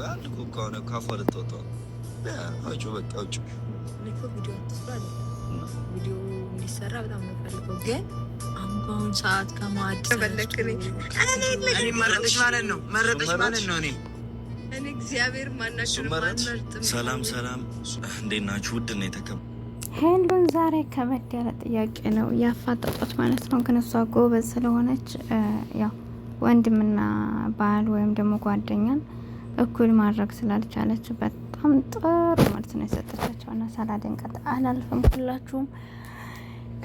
አንድ እኮ ከሆነ ካፏ ልትወጣ አውጪው፣ በቃ አውጪው። እኮ ቪዲዮ ትስራለ ቪዲዮ እንዲሰራ በጣም ነው ፈልገው፣ ግን አሁን ሰዓት ከማድ ተበለክኔ እኔ መረጥሽ ማለት ነው እኔ እግዚአብሔር ማናችሁ ማንመርጥም። ሰላም እንዴት ናችሁ? ውድ ነው የተከበ ሄሉን ዛሬ ከበድ ያለ ጥያቄ ነው ያፋጠጡት ማለት ነው። ግን እሷ ጎበዝ ስለሆነች ያው ወንድምና ባል ወይም ደግሞ ጓደኛን እኩል ማድረግ ስላልቻለች በጣም ጥሩ መልስ ነው የሰጠቻቸው እና ሳላደንቃት አላልፍም። ሁላችሁም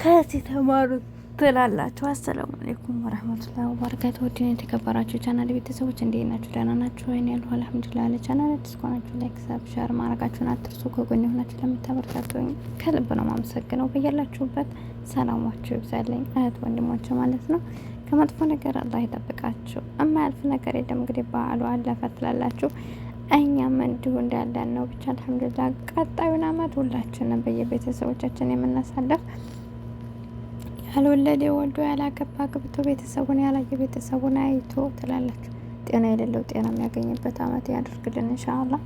ከዚህ ተማሩ ትላላችሁ። አሰላሙ አለይኩም ወራህመቱላሂ ወበረካቱሁ። ወዲህ የተከበራችሁ ቻናል ቤተሰቦች እንዴት ናችሁ? ደህና ናችሁ ወይ? እኔ ያለሁ አልሐምዱሊላህ። ለቻናል አዲስ ከሆናችሁ ላይክ፣ ሰብስክራይብ ማድረጋችሁን አትርሱ። ከጎን ሆናችሁ ለምታበረታቱኝ ከልብ ነው ማመሰግነው። በያላችሁበት ሰላማችሁ ይብዛልኝ እህት ወንድሞች ማለት ነው። ከመጥፎ ነገር አላህ ይጠብቃችሁ። የማያልፍ ነገር የለም። እንግዲህ በዓሉ አለፈ ትላላችሁ፣ እኛም እንዲሁ እንዳለን ነው። ብቻ አልሐምዱሊላህ ቀጣዩን አመት ሁላችንም በየቤተሰቦቻችን የምናሳለፍ ያልወለደ ወልዶ ያላገባ ግብቶ ቤተሰቡን ያላየ ቤተሰቡን አይቶ ትላላችሁ። ጤና የሌለው ጤና የሚያገኝበት አመት ያደርግልን ኢንሻአላህ።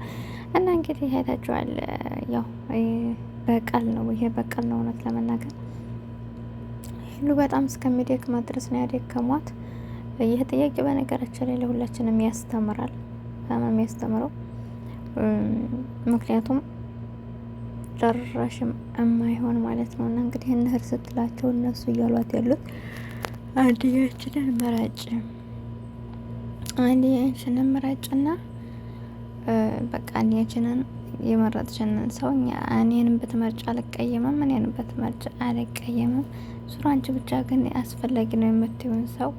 እና እንግዲህ ሄዳችኋል። ያው በቀል ነው ይሄ በቀል ነው። እውነት ለመናገር ሁሉ በጣም እስከሚደክማት ድረስ ነው ያደከሟት። ይህ ጥያቄ በነገራችን ላይ ለሁላችንም ያስተምራል። በጣም የሚያስተምረው ምክንያቱም ጨራሽም የማይሆን ማለት ነው። እና እንግዲህ እንህር ስትላቸው እነሱ እያሏት ያሉት አንድያችንን መራጭና በቃ አንድያችንን የመረጥችንን ሰው እኔንም ብትመርጭ አልቀየምም፣ እኔንም ብትመርጭ አልቀየምም። ሱራ አንቺ ብቻ ግን አስፈላጊ ነው የምትሆን ሰው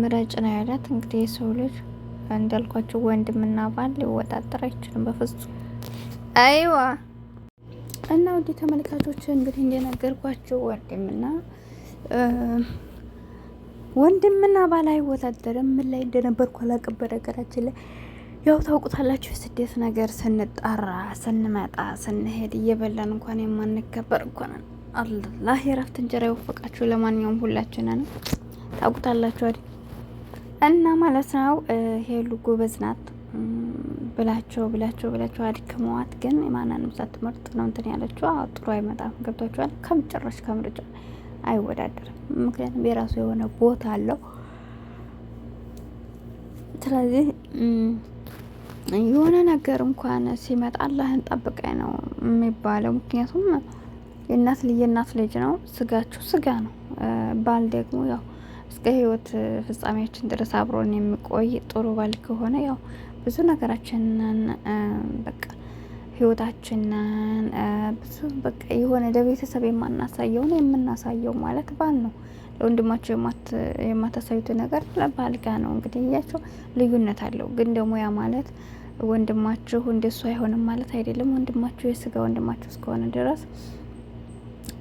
ምረጭ ነው ያላት። እንግዲህ የሰው ልጅ እንዳልኳቸው ወንድምና ባል ሊወጣጠር አይችልም በፍጹም። አይዋ እና ውድ ተመልካቾች እንግዲህ እንደነገርኳችሁ ወንድምና ባል አይወዳደርም። ምን ላይ እንደነበርኩ አላውቅም። በነገራችን ላይ ያው ታውቁታላችሁ፣ የስደት ነገር ስንጣራ ስንመጣ ስንሄድ እየበላን እንኳን የማንከበር እኮ ነን። አላህ የረፍት እንጀራ ይወፍቃችሁ። ለማንኛውም ሁላችንን ታውቁታላችሁ አይደል? እና ማለት ነው ሄሉ ጎበዝ ናት ብላቸው አድክመዋት፣ ግን ማንንም ሳትመርጥ ነው እንትን ያለችው። ጥሩ አይመጣም። ገብቷችኋል? ከምጨረሽ ከምርጫ አይወዳደርም። ምክንያቱም የራሱ የሆነ ቦታ አለው። ስለዚህ የሆነ ነገር እንኳን ሲመጣ አላህን ጠብቀኝ ነው የሚባለው። ምክንያቱም የእናት ልጅ ነው፣ ስጋችሁ ስጋ ነው። ባል ደግሞ ያው እስከ ህይወት ፍጻሜያችን ድረስ አብሮን የሚቆይ ጥሩ ባል ከሆነ ያው ብዙ ነገራችንን በቃ ህይወታችንን ብዙ በቃ የሆነ ለቤተሰብ የምናሳየው ማለት ባል ነው። ለወንድማቸው የማታሳዩት ነገር ለባል ጋር ነው። እንግዲህ እያቸው ልዩነት አለው። ግን ደግሞ ያ ማለት ወንድማችሁ እንደሱ አይሆንም ማለት አይደለም። ወንድማችሁ የስጋ ወንድማችሁ እስከሆነ ድረስ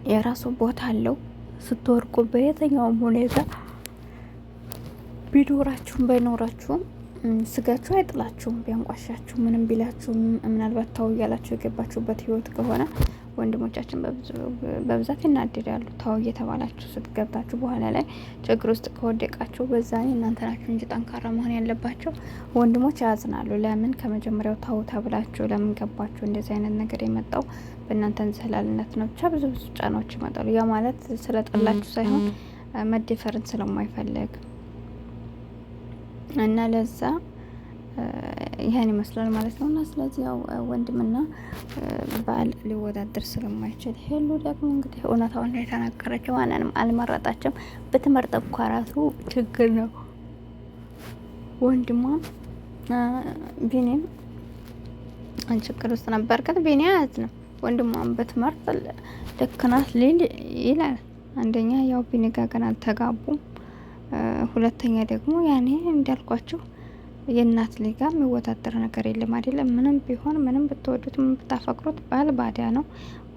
የራሱ ቦታ አለው። ስትወርቁ በየትኛውም ሁኔታ ቢኖራችሁም ባይኖራችሁም ስጋችሁ አይጥላችሁም። ቢያንቋሻችሁ ምንም ቢላችሁም ምናልባት ታው እያላችሁ የገባችሁበት ህይወት ከሆነ ወንድሞቻችን በብዛት ይናደዳሉ። ታው እየተባላችሁ ስትገብታችሁ በኋላ ላይ ችግር ውስጥ ከወደቃችሁ በዛኔ እናንተ ናችሁ እንጂ ጠንካራ መሆን ያለባቸው። ወንድሞች ያዝናሉ። ለምን ከመጀመሪያው ታው ተብላችሁ ለምን ገባችሁ? እንደዚህ አይነት ነገር የመጣው በእናንተ እንዝላልነት ነው። ብቻ ብዙ ጫናዎች ይመጣሉ። ያ ማለት ስለጠላችሁ ሳይሆን መደፈርን ስለማይፈልግ እና ለዛ ይሄን ይመስላል ማለት ነው። እና ስለዚህ ያው ወንድምና ባል ሊወዳደር ስለማይችል ሄሉ ደግሞ እንግዲህ እውነታውን ነው የተናገረችው። ማንንም አልመረጣችም። ብትመርጥ እንኳ ራሱ ችግር ነው። ወንድሟም ቢኒም ችግር ውስጥ ነበር። ቢኒ ያዝ ነው ወንድሟም ብትመርጥ ልክ ናት ሊል ይላል። አንደኛ ያው ቢኒ ጋር ገና አልተጋቡም። ሁለተኛ ደግሞ ያኔ እንዳልኳችሁ የእናት ልጅ ጋር የሚወዳደር ነገር የለም አይደለም። ምንም ቢሆን ምንም ብትወዱት ምን ብታፈቅሩት ባል ባዳ ነው፣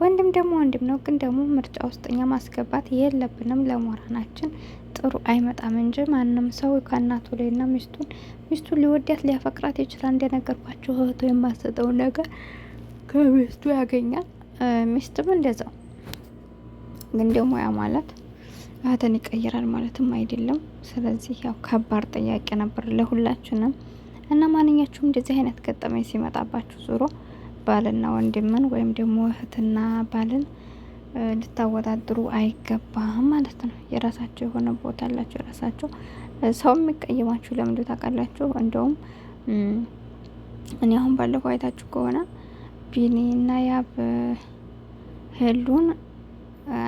ወንድም ደግሞ ወንድም ነው። ግን ደግሞ ምርጫ ውስጥ እኛ ማስገባት የለብንም። ለሞራናችን ጥሩ አይመጣም እንጂ ማንም ሰው ከእናቱ ላይና ሚስቱን ሊወዳት ሊያፈቅራት ይችላል። እንደነገርኳችሁ እህቱ የማሰጠው ነገር ከሚስቱ ያገኛል። ሚስትም እንደዛው። ግን ደግሞ ያ ማለት እህትን ይቀይራል ማለትም አይደለም። ስለዚህ ያው ከባድ ጥያቄ ነበር ለሁላችንም። እና ማንኛችሁም እንደዚህ አይነት ገጠመኝ ሲመጣባችሁ ዙሮ ባልና ወንድምን ወይም ደግሞ እህትና ባልን ልታወዳድሩ አይገባም ማለት ነው። የራሳቸው የሆነ ቦታ አላቸው። የራሳቸው ሰው የሚቀየማችሁ ለምንድን ታውቃላችሁ? እንደውም እኔ አሁን ባለፈው አይታችሁ ከሆነ ቢኒ እና ያብ ሄሉን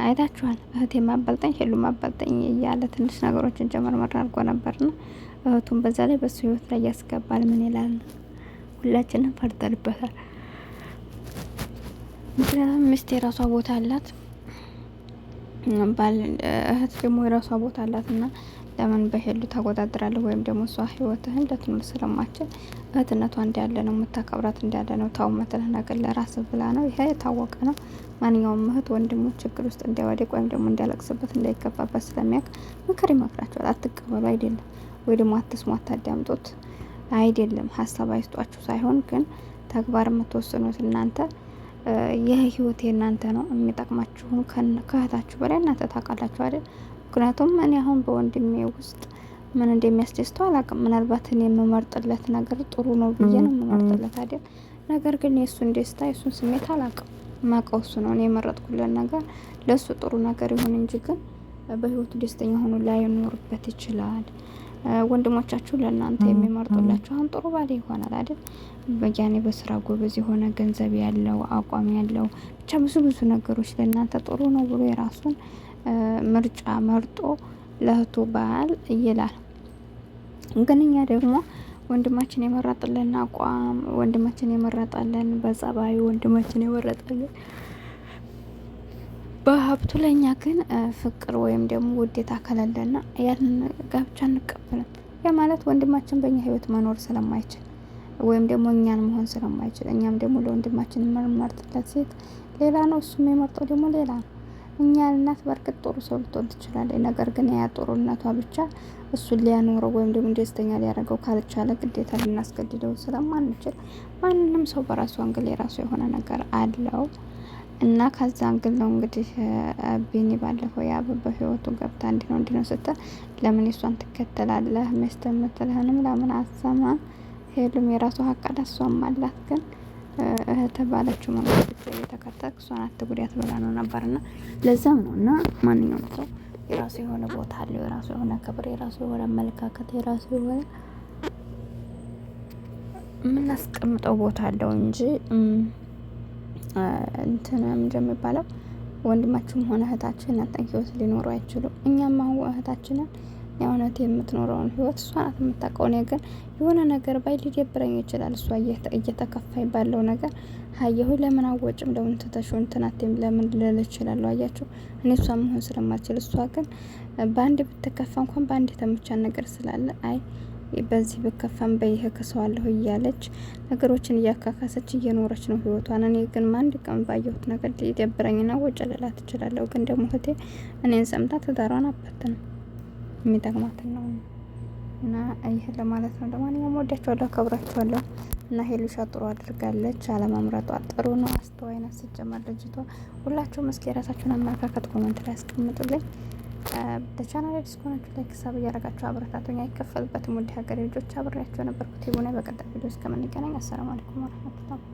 አይታችኋል። እህቴ ማበልጠኝ ሄሉ ማበልጠኝ እያለ ትንሽ ነገሮችን ጨመርመር አድርጎ ነበርና እህቱን በዛ ላይ በሱ ህይወት ላይ ያስገባል። ምን ይላል? ሁላችንም ፈርተንበታል። ምክንያቱም ሚስት የራሷ ቦታ አላት፣ ባል እህት ደግሞ የራሷ ቦታ አላት እና ለምን በሄሉ ታወዳድራለህ? ወይም ደግሞ እሷ ህይወትህን ልትኖር ስለማችል እህትነቷ እንዳለ ነው፣ የምታከብራት እንዳለ ነው። ታው መትለህ ነገር ለራስ ብላ ነው። ይሄ የታወቀ ነው። ማንኛውም እህት ወንድሙ ችግር ውስጥ እንዳይወድቅ ወይም ደግሞ እንዳለቅስበት እንዳይገባበት ስለሚያውቅ ምክር ይመክራቸዋል። አትቀበሉ አይደለም፣ ወይ ደግሞ አትስሙ፣ አታዳምጡት አይደለም። ሀሳብ አይስጧችሁ ሳይሆን ግን ተግባር የምትወስኑት እናንተ። ይህ ህይወት የእናንተ ነው። የሚጠቅማችሁን ከእህታችሁ በላይ እናንተ ታውቃላችሁ አይደል? ምክንያቱም እኔ አሁን በወንድሜ ውስጥ ምን እንደሚያስደስተው አላውቅም። ምናልባት እኔ የምመርጥለት ነገር ጥሩ ነው ብዬ ነው የምመርጥለት አይደል? ነገር ግን የእሱን ደስታ የእሱን ስሜት አላውቅም። ማውቀው እሱ ነው። እኔ የመረጥኩለት ነገር ለእሱ ጥሩ ነገር ይሁን እንጂ ግን በህይወቱ ደስተኛ ሆኖ ላይኖርበት ይችላል። ወንድሞቻችሁ ለእናንተ የሚመርጡላችሁ አሁን ጥሩ ባል ይሆናል አይደል? በያኔ በስራ ጎበዝ የሆነ ገንዘብ ያለው አቋም ያለው ብቻ ብዙ ነገሮች ለእናንተ ጥሩ ነው ብሎ የራሱን ምርጫ መርጦ ለእህቱ ባል ይላል። ግን እኛ ደግሞ ወንድማችን የመረጠልን አቋም፣ ወንድማችን የመረጠልን በጸባዩ፣ ወንድማችን የመረጠልን በሀብቱ፣ ለእኛ ግን ፍቅር ወይም ደግሞ ውዴታ ከሌለና ያንን ጋብቻ አንቀበልም። ያ ማለት ወንድማችን በእኛ ህይወት መኖር ስለማይችል ወይም ደግሞ እኛን መሆን ስለማይችል፣ እኛም ደግሞ ለወንድማችን የምንመርጥለት ሴት ሌላ ነው፣ እሱም የመርጠው ደግሞ ሌላ ነው። እኛ እናት በእርግጥ ጥሩ ሰው ልትሆን ትችላለች። ነገር ግን ያ ጥሩነቷ ብቻ እሱን ሊያኖረው ወይም ደግሞ ደስተኛ ሊያደርገው ካልቻለ ግዴታ ልናስገድደው ስለማንችል ማንንም ሰው በራሱ አንግል የራሱ የሆነ ነገር አለው እና ከዛ አንግል ነው እንግዲህ ቢኒ ባለፈው ያብ በህይወቱ ገብታ እንዲህ ነው ስትል ለምን እሷን ትከተላለህ? ሚስት የምትልህንም ለምን አሰማ? ሄሉም የራሱ ሀቅ አላት፣ እሷም አላት። ግን እህት ባለችው መንገድ እየተከተልክ እሷን አትጉዳት ብላ ነው ነበርና ለዛም ነው። እና ማንኛውም ሰው የራሱ የሆነ ቦታ አለው፣ የራሱ የሆነ ክብር፣ የራሱ የሆነ አመለካከት፣ የራሱ የሆነ የምናስቀምጠው ቦታ አለው እንጂ እንትን እንደሚባለው ወንድማችሁም ሆነ እህታችሁ እናንተን ህይወት ሊኖሩ አይችሉም። እኛም አሁን እህታችንን የእውነት የምትኖረውን ህይወት እሷ ናት የምታውቀው። እኔ ግን የሆነ ነገር ባይ ሊደብረኝ ይችላል። እሷ እየተከፋይ ባለው ነገር ሀየሁ ለምን አወጭም ለምን ትተሽው እንትናቴም ለምን ልል እችላለሁ። አያችሁ እኔ እሷ መሆን ስለማልችል፣ እሷ ግን በአንድ ብትከፋ እንኳን በአንድ የተመቻን ነገር ስላለ አይ በዚህ ብከፋም በይህ ከሰዋለሁ እያለች ነገሮችን እያካካሰች እየኖረች ነው ህይወቷን። እኔ ግን አንድ ቀን ባየሁት ነገር ሊደብረኝና ወጭ ልላት እችላለሁ። ግን ደግሞ እህቴ እኔን ሰምታ ትዳሯን አበትነው የሚጠቅማትን ነው እና ይህን ለማለት ነው። ለማንኛውም ወዳችኋለሁ፣ አከብራችኋለሁ። እና ሄሉሻ ጥሩ አድርጋለች። አለማምረጧ ጥሩ ነው። አስተዋይ ናት ስትጀመር ልጅቷ። ሁላችሁም እስኪ የራሳችሁን አመለካከት ኮመንት ላይ አስቀምጡልኝ። በቻናል ዲስኮናችሁ ላይክ ሳብ እያደረጋችሁ አብረታቱኝ። አይከፈልበትም። ውድ ሀገሬ ልጆች አብሬያችሁ ነበርኩት። ይቡና በቀጣይ ቪዲዮ እስከምንገናኝ አሰላሙ አለይኩም ወራህመቱላህ።